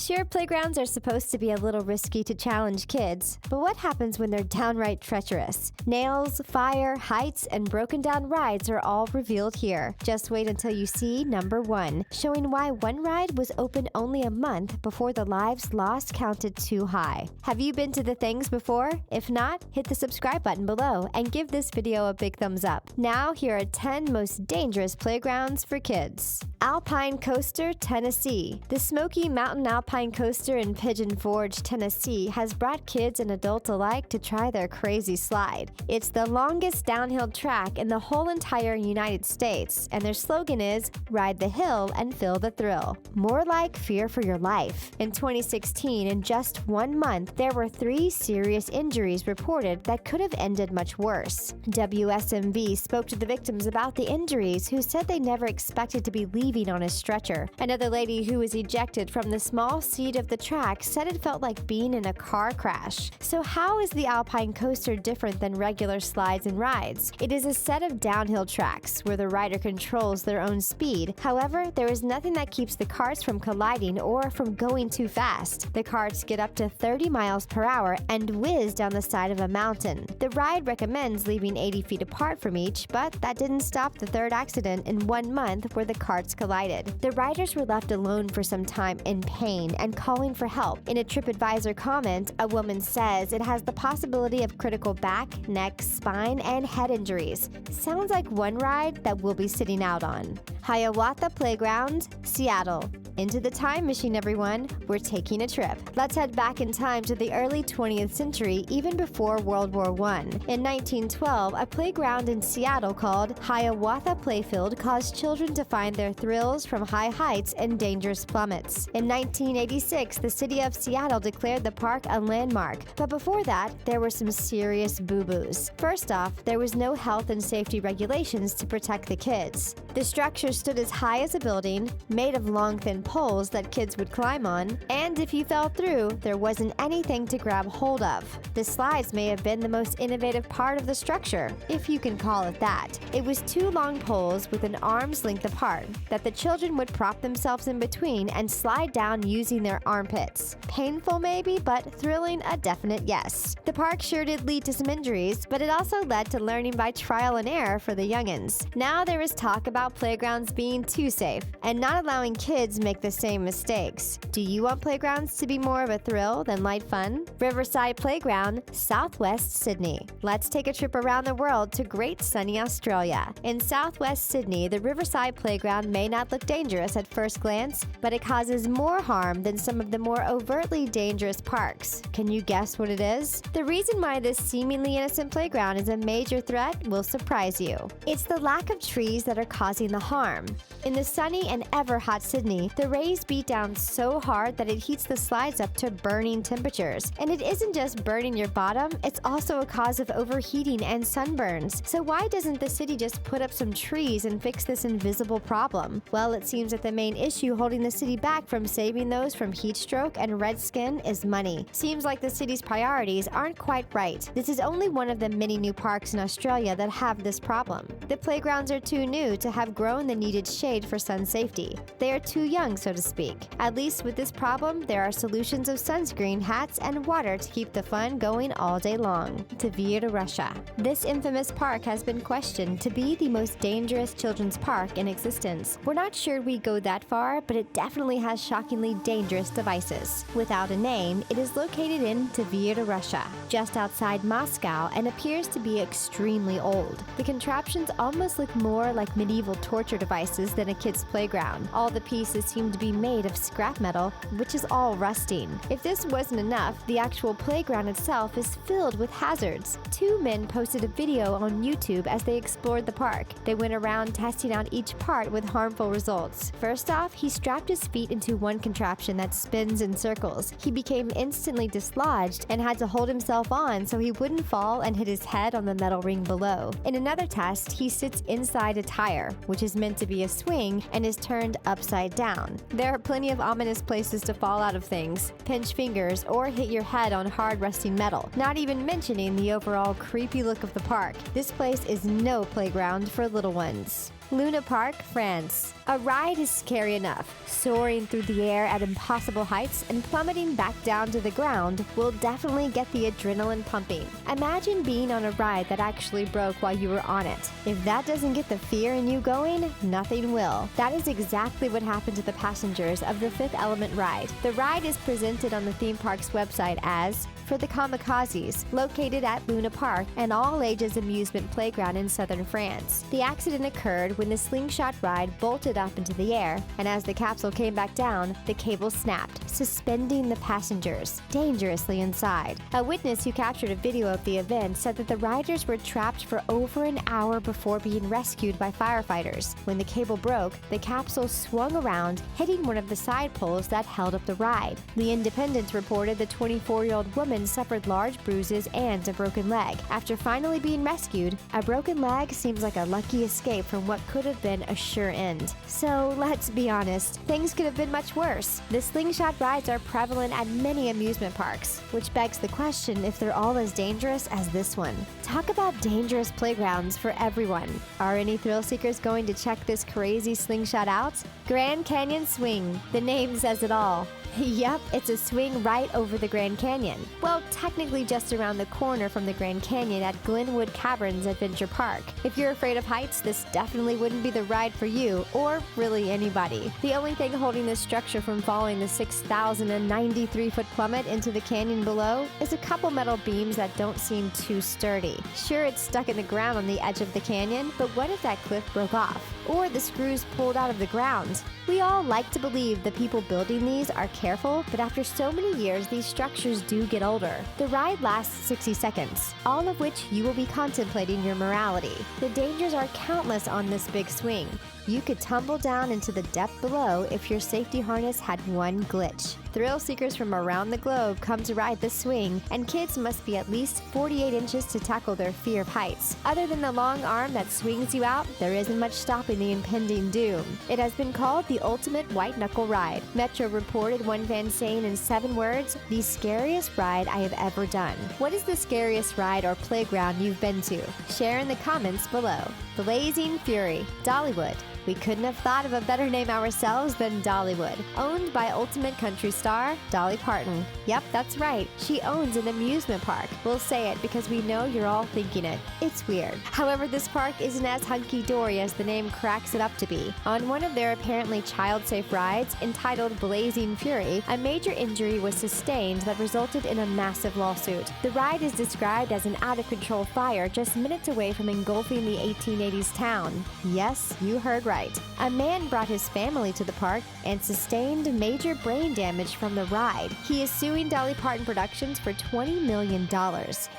Sure, playgrounds are supposed to be a little risky to challenge kids, but what happens when they're downright treacherous? Nails, fire, heights, and broken down rides are all revealed here. Just wait until you see number 1, showing why one ride was open only a month before the lives lost counted too high. Have you been to the things before? If not, hit the subscribe button below and give this video a big thumbs up. Now, here are 10 most dangerous playgrounds for kids. Alpine Coaster, Tennessee. The Smoky Mountain Alpine Coaster in Pigeon Forge, Tennessee has brought kids and adults alike to try their crazy slide. It's the longest downhill track in the whole entire United States, and their slogan is, "Ride the hill and feel the thrill." More like fear for your life. In 2016, in just 1 month, there were 3 serious injuries reported that could have ended much worse. WSMV spoke to the victims about the injuries, who said they never expected to be leaving on a stretcher. Another lady who was ejected from the small seat of the track said it felt like being in a car crash. So how is the Alpine Coaster different than regular slides and rides? It is a set of downhill tracks where the rider controls their own speed. However, there is nothing that keeps the carts from colliding or from going too fast. The carts get up to 30 miles per hour and whiz down the side of a mountain. The ride recommends leaving 80 feet apart from each, but that didn't stop the 3rd accident in 1 month where the carts collided. The riders were left alone for some time in pain and calling for help. In a TripAdvisor comment, a woman says it has the possibility of critical back, neck, spine, and head injuries. Sounds like one ride that we'll be sitting out on. HIAWATHA Playground, Seattle. Into the time machine, everyone. We're taking a trip. Let's head back in time to the early 20th century, even before World War I. In 1912, a playground in Seattle called HIAWATHA Playfield caused children to find their thrills from high heights and dangerous plummets. In 1986, the city of Seattle declared the park a landmark, but before that, there were some serious boo-boos. First off, there was no health and safety regulations to protect the kids. The structure stood as high as a building, made of long, thin poles that kids would climb on, and if you fell through, there wasn't anything to grab hold of. The slides may have been the most innovative part of the structure, if you can call it that. It was 2 long poles with an arm's length apart that the children would prop themselves in between and slide down using their armpits. Painful maybe, but thrilling a definite yes. The park sure did lead to some injuries, but it also led to learning by trial and error for the youngins. Now there is talk about playgrounds being too safe and not allowing kids make the same mistakes. Do you want playgrounds to be more of a thrill than light fun? Riverside Playground, Southwest Sydney. Let's take a trip around the world to Great Sunny Australia. In Southwest Sydney, the Riverside Playground may not look dangerous at first glance, but it causes more harm than some of the more overtly dangerous parks. Can you guess what it is? The reason why this seemingly innocent playground is a major threat will surprise you. It's the lack of trees that are causing the harm. In the sunny and ever-hot Sydney, the rays beat down so hard that it heats the slides up to burning temperatures. And it isn't just burning your bottom, it's also a cause of overheating and sunburns. So why doesn't the city just put up some trees and fix this invisible problem? Well, it seems that the main issue holding the city back from saving those from heat stroke and red skin is money. Seems like the city's priorities aren't quite right. This is only one of the many new parks in Australia that have this problem. The playgrounds are too new to have grown the needed shade for sun safety. They are too young, so to speak. At least with this problem, there are solutions of sunscreen, hats, and water to keep the fun going all day long. Tver, Russia. This infamous park has been questioned to be the most dangerous children's park in existence. We're not sure we go that far, but it definitely has shockingly dangerous devices. Without a name, it is located in Tver, Russia, just outside Moscow, and appears to be extremely old. The contraptions almost look more like medieval torture devices than a kid's playground. All the pieces seem to be made of scrap metal, which is all rusting. If this wasn't enough, the actual playground itself is filled with hazards. 2 men posted a video on YouTube as they explored the park. They went around testing out each part with harmful results. First off, he strapped his feet into one contraption that spins in circles. He became instantly dislodged and had to hold himself on so he wouldn't fall and hit his head on the metal ring below. In another test, he sits inside a tire, which is meant to be a swing, and is turned upside down. There are plenty of ominous places to fall out of things, pinch fingers, or hit your head on hard rusting metal, not even mentioning the overall creepy look of the park. This place is no playground for little ones. Luna Park, France. A ride is scary enough. Soaring through the air at impossible heights and plummeting back down to the ground will definitely get the adrenaline pumping. Imagine being on a ride that actually broke while you were on it. If that doesn't get the fear in you going, nothing will. That is exactly what happened to the passengers of the Fifth Element ride. The ride is presented on the theme park's website as For the Kamikazes, located at Luna Park, an all-ages amusement playground in southern France. The accident occurred when the slingshot ride bolted up into the air, and as the capsule came back down, the cable snapped, suspending the passengers dangerously inside. A witness who captured a video of the event said that the riders were trapped for over an hour before being rescued by firefighters. When the cable broke, the capsule swung around, hitting one of the side poles that held up the ride. The Independent reported the 24-year-old woman suffered large bruises and a broken leg. After finally being rescued, a broken leg seems like a lucky escape from what could have been a sure end. So let's be honest, things could have been much worse. The slingshot rides are prevalent at many amusement parks, which begs the question if they're all as dangerous as this one. Talk about dangerous playgrounds for everyone. Are any thrill seekers going to check this crazy slingshot out? Grand Canyon Swing. The name says it all. Yep, it's a swing right over the Grand Canyon. Well, technically just around the corner from the Grand Canyon at Glenwood Caverns Adventure Park. If you're afraid of heights, this definitely wouldn't be the ride for you, or really anybody. The only thing holding this structure from falling the 6,093-foot plummet into the canyon below is a couple metal beams that don't seem too sturdy. Sure, it's stuck in the ground on the edge of the canyon, but what if that cliff broke off? Or the screws pulled out of the ground? We all like to believe the people building these are careful, but after so many years, these structures do get older. The ride lasts 60 seconds, all of which you will be contemplating your morality. The dangers are countless on this big swing. You could tumble down into the depth below if your safety harness had one glitch. Thrill seekers from around the globe come to ride this swing, and kids must be at least 48 inches to tackle their fear of heights. Other than the long arm that swings you out, there isn't much stopping the impending doom. It has been called the ultimate white-knuckle ride. Metro reported one fan saying in 7 words, "The scariest ride I have ever done." What is the scariest ride or playground you've been to? Share in the comments below. Blazing Fury, Dollywood. We couldn't have thought of a better name ourselves than Dollywood. Owned by ultimate country star, Dolly Parton. Yep, that's right. She owns an amusement park. We'll say it because we know you're all thinking it. It's weird. However, this park isn't as hunky-dory as the name cracks it up to be. On one of their apparently child-safe rides, entitled Blazing Fury, a major injury was sustained that resulted in a massive lawsuit. The ride is described as an out-of-control fire just minutes away from engulfing the 1880s town. Yes, you heard right. A man brought his family to the park and sustained major brain damage from the ride. He is suing Dolly Parton Productions for $20 million.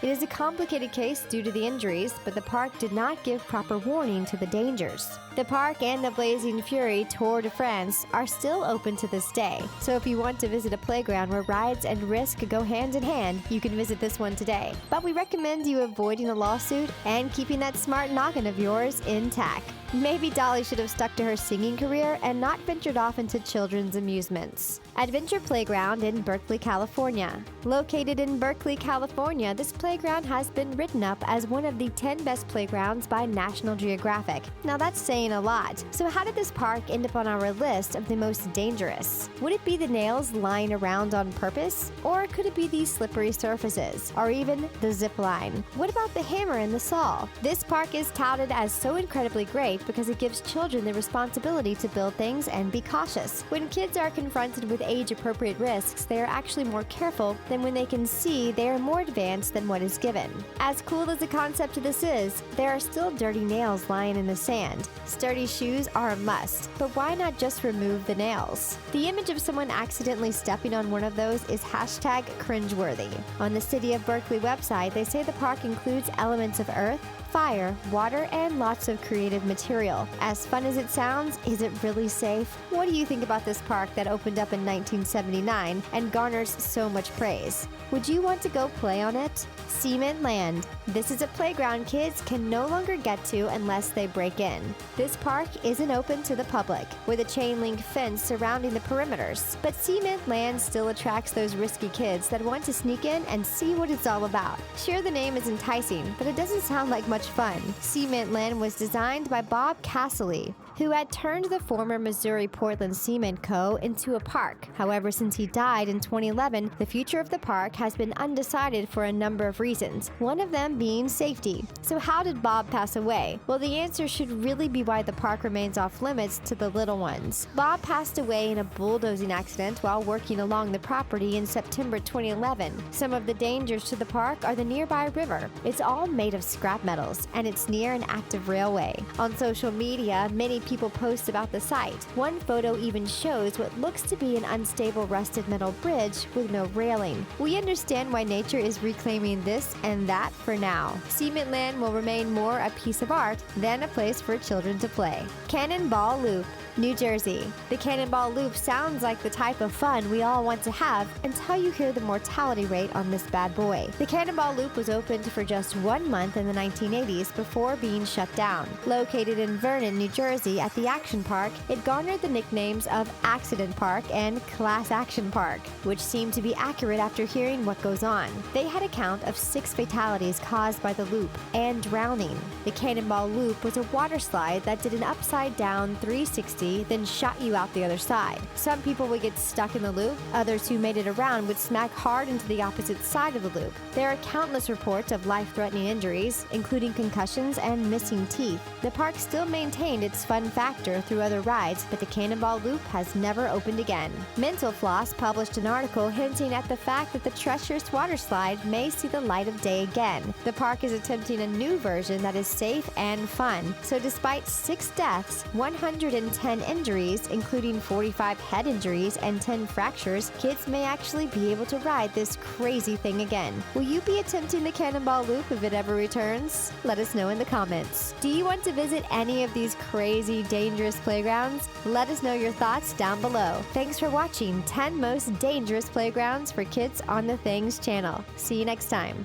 It is a complicated case due to the injuries, but the park did not give proper warning to the dangers. The park and the Blazing Fury Tour de France are still open to this day, so if you want to visit a playground where rides and risk go hand in hand, you can visit this one today. But we recommend you avoiding a lawsuit and keeping that smart noggin of yours intact. Maybe Dolly should have stuck to her singing career and not ventured off into children's amusements. Adventure Playground in Berkeley, California. Located in Berkeley, California, this playground has been written up as one of the 10 best playgrounds by National Geographic. Now that's saying a lot. So how did this park end up on our list of the most dangerous? Would it be the nails lying around on purpose? Or could it be these slippery surfaces? Or even the zip line? What about the hammer and the saw? This park is touted as so incredibly great because it gives children the responsibility to build things and be cautious. When kids are confronted with age-appropriate risks, they are actually more careful than when they can see they are more advanced than what is given. As cool as the concept this is, there are still dirty nails lying in the sand. Sturdy shoes are a must, but why not just remove the nails? The image of someone accidentally stepping on one of those is hashtag cringeworthy. On the City of Berkeley website, they say the park includes elements of earth, fire, water, and lots of creative material. As fun as it sounds, is it really safe? What do you think about this park that opened up in 1979 and garners so much praise? Would you want to go play on it? Cement Land. This is a playground kids can no longer get to unless they break in. This This park isn't open to the public, with a chain-link fence surrounding the perimeters. But Cement Land still attracts those risky kids that want to sneak in and see what it's all about. Sure, the name is enticing, but it doesn't sound like much fun. Cement Land was designed by Bob Casserly, who had turned the former Missouri Portland Cement Co. into a park. However, since he died in 2011, the future of the park has been undecided for a number of reasons, one of them being safety. So how did Bob pass away? Well, the answer should really be why the park remains off limits to the little ones. Bob passed away in a bulldozing accident while working along the property in September 2011. Some of the dangers to the park are the nearby river. It's all made of scrap metals, and it's near an active railway. On social media, many people post about the site. One photo even shows what looks to be an unstable rusted metal bridge with no railing. We understand why nature is reclaiming this and that for now. Cement Land will remain more a piece of art than a place for children to play. Cannonball Loop, New Jersey. The Cannonball Loop sounds like the type of fun we all want to have until you hear the mortality rate on this bad boy. The Cannonball Loop was opened for just 1 month in the 1980s before being shut down. Located in Vernon, New Jersey at the Action Park, it garnered the nicknames of Accident Park and Class Action Park, which seem to be accurate after hearing what goes on. They had a count of 6 fatalities caused by the loop and drowning. The Cannonball Loop was a water slide that did an upside-down 360, then shot you out the other side. Some people would get stuck in the loop, others who made it around would smack hard into the opposite side of the loop. There are countless reports of life-threatening injuries, including concussions and missing teeth. The park still maintained its fun factor through other rides, but the Cannonball Loop has never opened again. Mental Floss published an article hinting at the fact that the treacherous water slide may see the light of day again. The park is attempting a new version that is safe and fun. So despite 6 deaths, 110 injuries, including 45 head injuries and 10 fractures, kids may actually be able to ride this crazy thing again. Will you be attempting the Cannonball Loop if it ever returns? Let us know in the comments. Do you want to visit any of these crazy, dangerous playgrounds? Let us know your thoughts down below. Thanks for watching 10 Most Dangerous Playgrounds for Kids on the Things channel. See you next time.